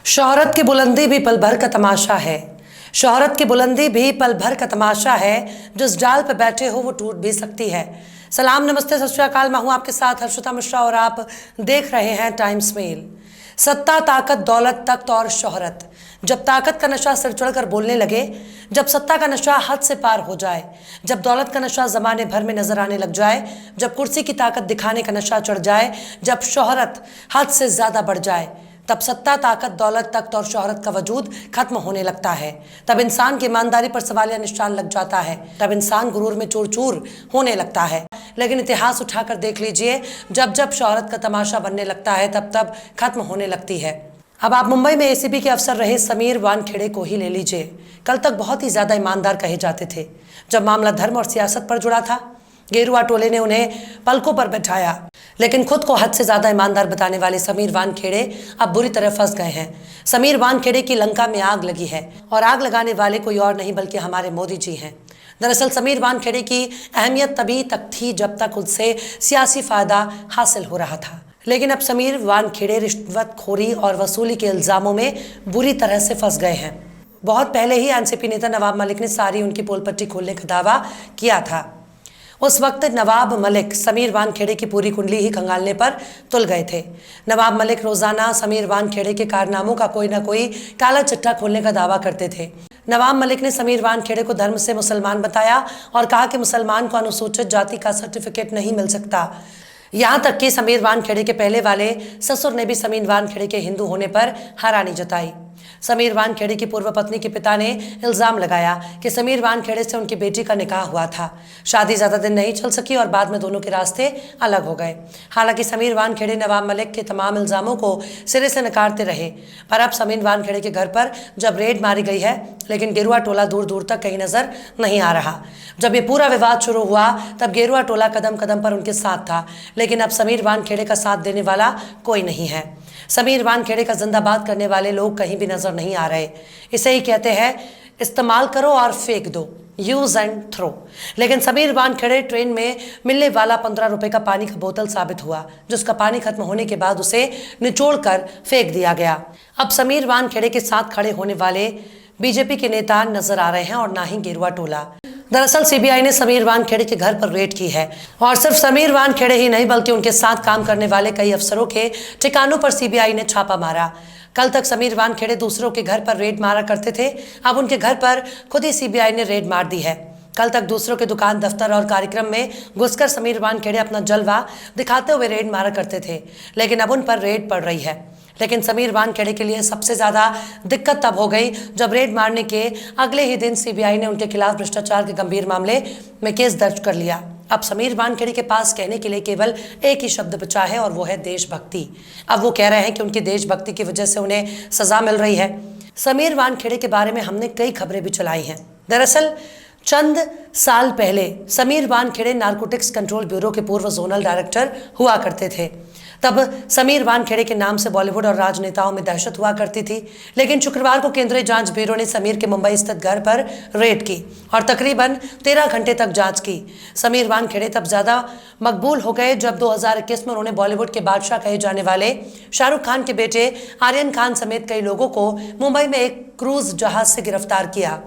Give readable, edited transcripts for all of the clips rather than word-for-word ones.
शोहरत की बुलंदी भी पल भर का तमाशा है। शोहरत की बुलंदी भी पल भर का तमाशा है। जिस डाल पर बैठे हो वो टूट भी सकती है। सलाम, नमस्ते, सत श्री अकाल। मैं हूं आपके साथ हर्षिता मिश्रा और आप देख रहे हैं टाइम्स मेल। सत्ता, ताकत, दौलत, तख्त और शोहरत। जब ताकत का नशा सिर चढ़कर बोलने लगे, जब सत्ता का नशा हद से पार हो जाए, जब दौलत का नशा जमाने भर में नजर आने लग जाए, जब कुर्सी की ताकत दिखाने का नशा चढ़ जाए, जब शोहरत हद से ज्यादा बढ़ जाए, तब सत्ता, ताकत, दौलत, तख्त और शोहरत का वजूद खत्म होने लगता है। तब इंसान की ईमानदारी पर सवालिया निशान लग जाता है। तब इंसान गुरूर में चूर चूर होने लगता है। लेकिन इतिहास उठाकर देख लीजिए, जब जब शोहरत का तमाशा बनने लगता है तब तब खत्म होने लगती है। अब आप मुंबई में एसीबी के अफसर रहे समीर वानखेड़े को ही ले लीजिए। कल तक बहुत ही ज्यादा ईमानदार कहे जाते थे। जब मामला धर्म और सियासत पर जुड़ा था, गेरुआ टोले ने उन्हें पलकों पर बैठाया। लेकिन खुद को हद से ज्यादा ईमानदार बताने वाले समीर वानखेड़े अब बुरी तरह फंस गए हैं। समीर वानखेड़े की लंका में आग लगी है और आग लगाने वाले कोई और नहीं बल्कि हमारे मोदी जी हैं। दरअसल समीर वानखेड़े की अहमियत तभी तक थी जब तक उससे सियासी फायदा हासिल हो रहा था। लेकिन अब समीर वानखेड़े रिश्वतखोरी और वसूली के इल्जामों में बुरी तरह से फंस गए हैं। बहुत पहले ही एनसीपी नेता नवाब मलिक ने सारी उनकी पोल पट्टी खोलने का दावा किया था। उस वक्त नवाब मलिक समीर वानखेड़े की पूरी कुंडली ही खंगालने पर तुल गए थे। नवाब मलिक रोजाना समीर वानखेड़े के कारनामों का कोई ना कोई काला चिट्ठा खोलने का दावा करते थे। नवाब मलिक ने समीर वानखेड़े को धर्म से मुसलमान बताया और कहा कि मुसलमान को अनुसूचित जाति का सर्टिफिकेट नहीं मिल सकता। यहाँ तक कि समीर वानखेड़े के पहले वाले ससुर ने भी समीर वानखेड़े के हिंदू होने पर हैरानी जताई। समीर वानखेड़े की पूर्व पत्नी के पिता ने इल्जाम लगाया कि समीर वानखेड़े से उनकी बेटी का निकाह हुआ था। शादी ज्यादा दिन नहीं चल सकी और बाद में दोनों के रास्ते अलग हो गए। हालांकि समीर वानखेड़े नवाब मलिक के तमाम इल्जामों को सिरे से नकारते रहे, पर अब समीर वानखेड़े के घर पर जब रेड मारी गई है, लेकिन गेरुआ टोला दूर दूर तक कहीं नजर नहीं आ रहा। जब ये पूरा विवाद शुरू हुआ तब गेरुआ टोला कदम कदम पर उनके साथ था, लेकिन अब समीर वानखेड़े का साथ देने वाला कोई नहीं है। समीर वानखेड़े का जिंदाबाद करने वाले लोग कहीं भी नजर नहीं आ रहे। इसे ही कहते हैं इस्तेमाल करो और फेंक दो, यूज एंड थ्रो। लेकिन समीर वानखेड़े ट्रेन में मिलने वाला 15 रुपए का पानी का बोतल साबित हुआ, जिसका पानी खत्म होने के बाद उसे निचोड़ कर फेंक दिया गया। अब समीर वानखेड़े के साथ खड़े होने वाले बीजेपी के नेता नजर आ रहे हैं और ना ही गेरुआ टोला। दरअसल सीबीआई ने समीर वानखेड़े के घर पर रेड की है और सिर्फ समीर वानखेड़े ही नहीं बल्कि उनके साथ काम करने वाले कई अफसरों के ठिकानों पर सीबीआई ने छापा मारा। कल तक समीर वानखेड़े दूसरों के घर पर रेड मारा करते थे, अब उनके घर पर खुद ही सीबीआई ने रेड मार दी है। कल तक दूसरों के दुकान, दफ्तर और कार्यक्रम में घुसकर समीर वानखेड़े अपना जलवा दिखाते हुए रेड मारा करते थे, लेकिन अब उन पर रेड पड़ रही है। लेकिन समीर वानखेड़े के लिए सबसे ज्यादा दिक्कत तब हो गई जब रेड मारने के अगले ही दिन सीबीआई ने उनके खिलाफ भ्रष्टाचार के गंभीर मामले में केस दर्ज कर लिया। अब समीर वानखेड़े के पास कहने के लिए केवल एक ही शब्द बचा है और वो है देशभक्ति। अब वो कह रहे हैं कि उनकी देशभक्ति की वजह से उन्हें सजा मिल रही है। समीर वानखेड़े के बारे में हमने कई खबरें भी चलाई हैं। दरअसल चंद साल पहले Sameer Wankhede narcotics control bureau के पूर्व जोनल डायरेक्टर हुआ करते थे। तब समीर वानखेड़े के नाम से बॉलीवुड और राजनेताओं में दहशत हुआ करती थी। लेकिन शुक्रवार को केंद्रीय जांच ब्यूरो ने समीर के मुंबई स्थित घर पर रेड की और तकरीबन 13 घंटे तक जांच की। समीर वानखेड़े तब ज्यादा मकबूल हो गए जब 2021 में उन्होंने बॉलीवुड के बादशाह कहे जाने वाले शाहरुख खान के बेटे आर्यन खान समेत कई लोगों को मुंबई में एक क्रूज जहाज से गिरफ्तार किया।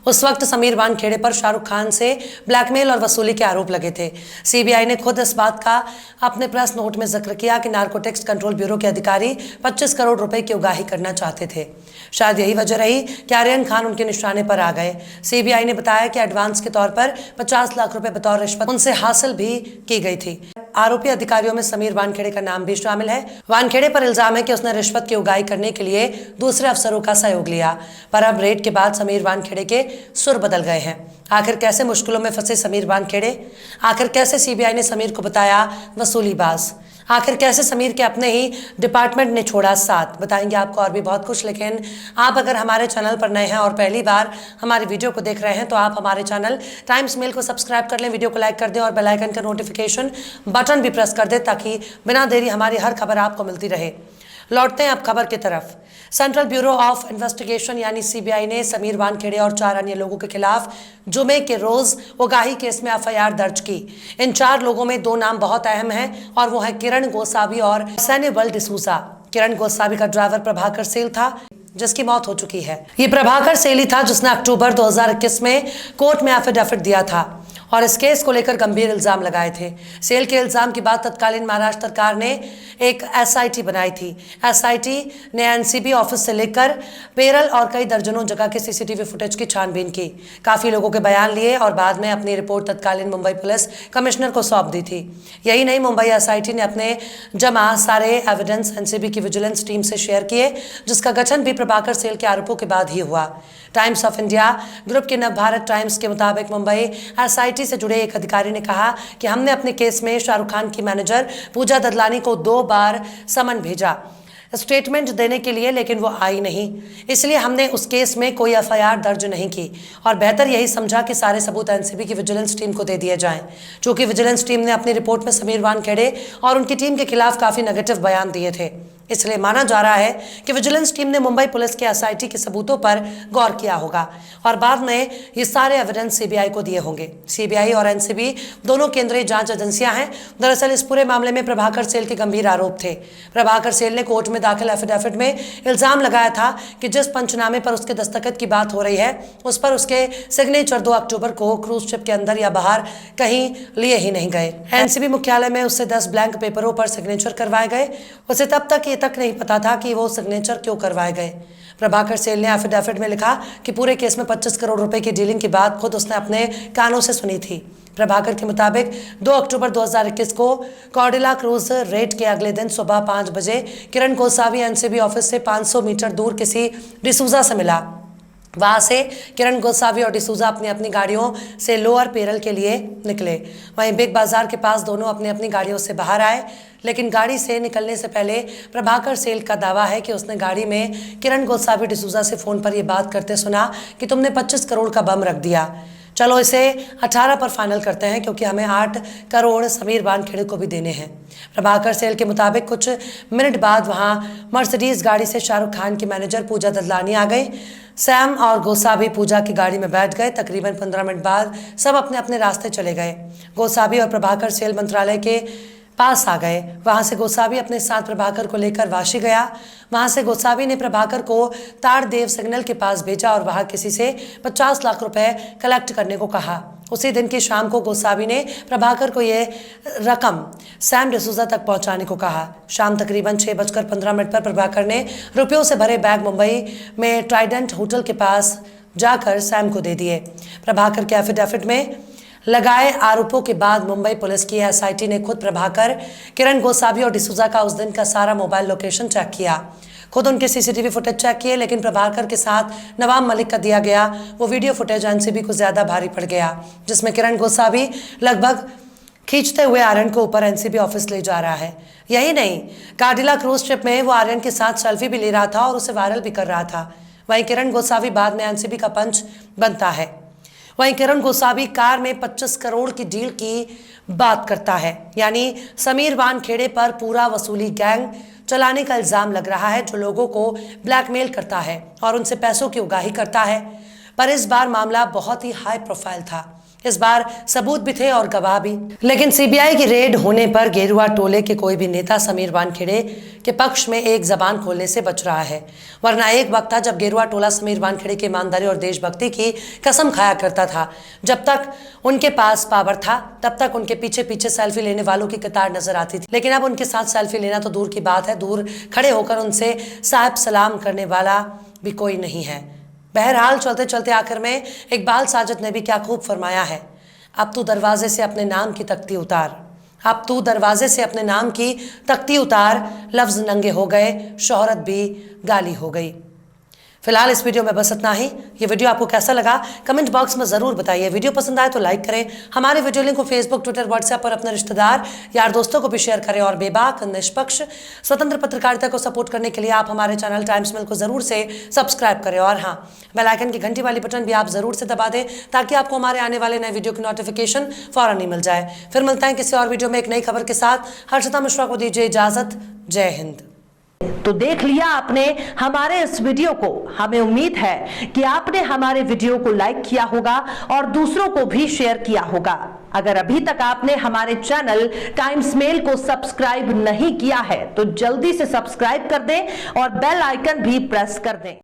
उस वक्त समीर वानखेड़े पर शाहरुख खान से ब्लैकमेल और वसूली के आरोप लगे थे। सीबीआई ने खुद इस बात का अपने प्रेस नोट में जिक्र किया कि नारकोटिक्स कंट्रोल ब्यूरो के अधिकारी 25 करोड़ रुपए की उगाही करना चाहते थे। शायद यही वजह रही कि आर्यन खान उनके निशाने पर आ गए। सीबीआई ने बताया कि एडवांस के तौर पर 50 लाख रुपए बतौर रिश्वत उनसे हासिल भी की गई थी। आरोपी अधिकारियों में समीर वानखेड़े का नाम भी शामिल है। वानखेड़े पर इल्जाम है कि उसने रिश्वत की उगाही करने के लिए दूसरे अफसरों का सहयोग लिया, पर अब रेड के बाद समीर वानखेड़े के सुर बदल गए हैं। आखिर कैसे मुश्किलों में फंसे समीर वानखेड़े? आखिर कैसे सीबीआई ने समीर को बताया वसूलीबाज? आखिर कैसे समीर के अपने ही डिपार्टमेंट ने छोड़ा साथ? बताएंगे आपको और भी बहुत कुछ। लेकिन आप अगर हमारे चैनल पर नए हैं और पहली बार हमारी वीडियो को देख रहे हैं तो आप हमारे चैनल टाइम्स मेल को सब्सक्राइब कर लें, वीडियो को लाइक कर दें और बेल आइकन का नोटिफिकेशन बटन भी प्रेस कर दें ताकि बिना देरी हमारी हर खबर आपको मिलती रहे। लौटते हैं अब खबर की तरफ। सेंट्रल ब्यूरो ऑफ इन्वेस्टिगेशन यानी सीबीआई ने समीर वानखेड़े और 4 अन्य लोगों के खिलाफ जुमे के रोज उगाही केस में एफआईआर दर्ज की। इन 4 लोगों में 2 नाम बहुत अहम हैं और वो हैं किरण गोसावी और सैन्यबल डिसूजा। किरण गोस्वामी का ड्राइवर प्रभाकर सेल था, जिसकी मौत हो चुकी है। ये प्रभाकर सेल ही था जिसने अक्टूबर 2021 में कोर्ट में एफिडेविट दिया था और इस केस को लेकर गंभीर इल्जाम लगाए थे। सेल के इल्जाम के बाद तत्कालीन महाराष्ट्र सरकार ने एक एसआईटी बनाई थी। एसआईटी ने एनसीबी ऑफिस से लेकर पेरल और कई दर्जनों जगह के सीसीटीवी फुटेज की छानबीन की, काफी लोगों के बयान लिए और बाद में अपनी रिपोर्ट तत्कालीन मुंबई पुलिस कमिश्नर को सौंप दी थी। यही नहीं, मुंबई एसआईटी ने अपने जमा सारे एविडेंस एनसीबी की विजिलेंस टीम से शेयर किए, जिसका गठन भी प्रभाकर सेल के आरोपों के बाद ही हुआ। टाइम्स ऑफ इंडिया ग्रुप के नवभारत टाइम्स के मुताबिक मुंबई एसआईटी से जुड़े एक अधिकारी ने कहा कि हमने अपने केस में शाहरुख खान की मैनेजर पूजा ददलानी को 2 बार समन भेजा स्टेटमेंट देने के लिए, लेकिन वो आई नहीं, इसलिए हमने उस केस में कोई एफआईआर दर्ज नहीं की और बेहतर यही समझा कि सारे सबूत एनसीबी की विजिलेंस टीम को दे दिए जाएं। चूंकि विजिलेंस टीम ने अपनी रिपोर्ट में समीर वानखेड़े और उनकी टीम के खिलाफ काफी नेगेटिव बयान दिए थे, इसलिए माना जा रहा है कि विजिलेंस टीम ने मुंबई पुलिस के एसआईटी के सबूतों पर गौर किया होगा और बाद में ये सारे एविडेंस सीबीआई को दिए होंगे। सीबीआई और एनसीबी दोनों केंद्रीय जांच एजेंसियां हैं। दरअसल इस पूरे मामले में प्रभाकर सेल के गंभीर आरोप थे। प्रभाकर सेल ने कोर्ट में दाखिल एफिडेविट में इल्जाम लगाया था कि जिस पंचनामे पर उसके दस्तखत की बात हो रही है उस पर उसके सिग्नेचर 2 अक्टूबर को क्रूज शिप के अंदर या बाहर कहीं लिए ही नहीं गए। एनसीबी मुख्यालय में उससे 10 ब्लैंक पेपरों पर सिग्नेचर करवाए गए। उसे तब तक नहीं पता था कि वो सिग्नेचर क्यों करवाए गए। प्रभाकर सेल ने एफिडेविट में लिखा कि पूरे केस में 25 करोड़ रुपए की डीलिंग की बात खुद उसने अपने कानों से सुनी थी। प्रभाकर के मुताबिक 2 अक्टूबर 2021 को कॉर्डिला क्रूज रेड के अगले दिन सुबह 5 बजे किरण गोस्वामी एनसीबी ऑफिस से 500 मीटर दूर किसी डिसूजा से मिला। वहां से किरण गोस्वामी और डिसूजा अपनी अपनी गाड़ियों से लोअर पेरल के लिए निकले। वहीं बिग बाजार के पास दोनों अपनी अपनी गाड़ियों से बाहर आए, लेकिन गाड़ी से निकलने से पहले प्रभाकर सेल का दावा है कि उसने गाड़ी में किरण गोस्वामी डिसूजा से फोन पर यह बात करते सुना कि तुमने 25 करोड़ का बम रख दिया, चलो इसे 18 पर फाइनल करते हैं क्योंकि हमें 8 करोड़ समीर वानखेड़े को भी देने हैं। प्रभाकर सेल के मुताबिक कुछ मिनट बाद वहां मर्सिडीज गाड़ी से शाहरुख खान की मैनेजर पूजा ददलानी आ गई। सैम और गोस्वामी पूजा की गाड़ी में बैठ गए। तकरीबन 15 मिनट बाद सब अपने अपने रास्ते चले गए। गोस्वामी और प्रभाकर सेल मंत्रालय के पास आ गए। वहां से गोस्वामी अपने साथ प्रभाकर को लेकर वाशी गया। वहां से गोस्वामी ने प्रभाकर को ताड़देव सिग्नल के पास भेजा और वहां किसी से 50 लाख रुपए कलेक्ट करने को कहा। उसी दिन की शाम को गोस्वामी ने प्रभाकर को यह रकम सैम डिसूजा तक पहुंचाने को कहा। शाम तकरीबन 6:15 पर प्रभाकर ने रुपयों से भरे बैग मुंबई में ट्राइडेंट होटल के पास जाकर सैम को दे दिए। प्रभाकर के एफिडेविट में लगाए आरोपों के बाद मुंबई पुलिस की एसआईटी ने खुद प्रभाकर, किरण गोस्वामी और डिसूजा का उस दिन का सारा मोबाइल लोकेशन चेक किया, खुद उनके सीसीटीवी फुटेज चेक किए, लेकिन प्रभाकर के साथ नवाब मलिक का दिया गया वो वीडियो फुटेज एनसीबी को ज्यादा भारी पड़ गया, जिसमें किरण गोस्वामी लगभग खींचते हुए आर्यन को ऊपर एनसीबी ऑफिस ले जा रहा है। यही नहीं, कार्डिला क्रूज शिप में वो आर्यन के साथ सेल्फी भी ले रहा था और उसे वायरल भी कर रहा था। वहीं किरण गोस्वामी बाद में एनसीबी का पंच बनता है। वहीं किरण गोस्वामी कार में 25 करोड़ की डील की बात करता है, यानी समीर वानखेड़े पर पूरा वसूली गैंग चलाने का इल्जाम लग रहा है जो लोगों को ब्लैकमेल करता है और उनसे पैसों की उगाही करता है। पर इस बार मामला बहुत ही हाई प्रोफाइल था। इस बार सबूत भी थे और गवाह भी, लेकिन सीबीआई की रेड होने पर गेरुआ टोले के कोई भी नेता समीर वानखेड़े के पक्ष में एक जबान खोलने से बच रहा है। वरना एक वक्त था जब गेरुआ टोला समीर वानखेड़े की ईमानदारी और देशभक्ति की कसम खाया करता था। जब तक उनके पास पावर था तब तक उनके पीछे पीछे सेल्फी लेने वालों की कतार नजर आती थी, लेकिन अब उनके साथ सेल्फी लेना तो दूर की बात है, दूर खड़े होकर उनसे साहब सलाम करने वाला भी कोई नहीं है। बहरहाल चलते चलते आखिर में इकबाल साजिद ने भी क्या खूब फरमाया है, अब तू दरवाजे से अपने नाम की तख्ती उतार, अब तू दरवाजे से अपने नाम की तख्ती उतार, लफ्ज नंगे हो गए, शोहरत भी गाली हो गई। फिलहाल इस वीडियो में बस इतना ही। ये वीडियो आपको कैसा लगा कमेंट बॉक्स में जरूर बताइए। वीडियो पसंद आए तो लाइक करें। हमारे वीडियो लिंक को फेसबुक, ट्विटर, व्हाट्सएप पर अपने रिश्तेदार यार दोस्तों को भी शेयर करें और बेबाक, निष्पक्ष, स्वतंत्र पत्रकारिता को सपोर्ट करने के लिए आप हमारे चैनल टाइम्स मिल को जरूर से सब्सक्राइब करें और हाँ, बेल आइकन की घंटी वाली बटन भी आप जरूर से दबा दें ताकि आपको हमारे आने वाले नए वीडियो की नोटिफिकेशन फौरन ही मिल जाए। फिर मिलते हैं किसी और वीडियो में एक नई खबर के साथ। हर्षिता मिश्रा को दीजिए इजाजत। जय हिंद। तो देख लिया आपने हमारे इस वीडियो को। हमें उम्मीद है कि आपने हमारे वीडियो को लाइक किया होगा और दूसरों को भी शेयर किया होगा। अगर अभी तक आपने हमारे चैनल टाइम्स मेल को सब्सक्राइब नहीं किया है तो जल्दी से सब्सक्राइब कर दें और बेल आइकन भी प्रेस कर दें।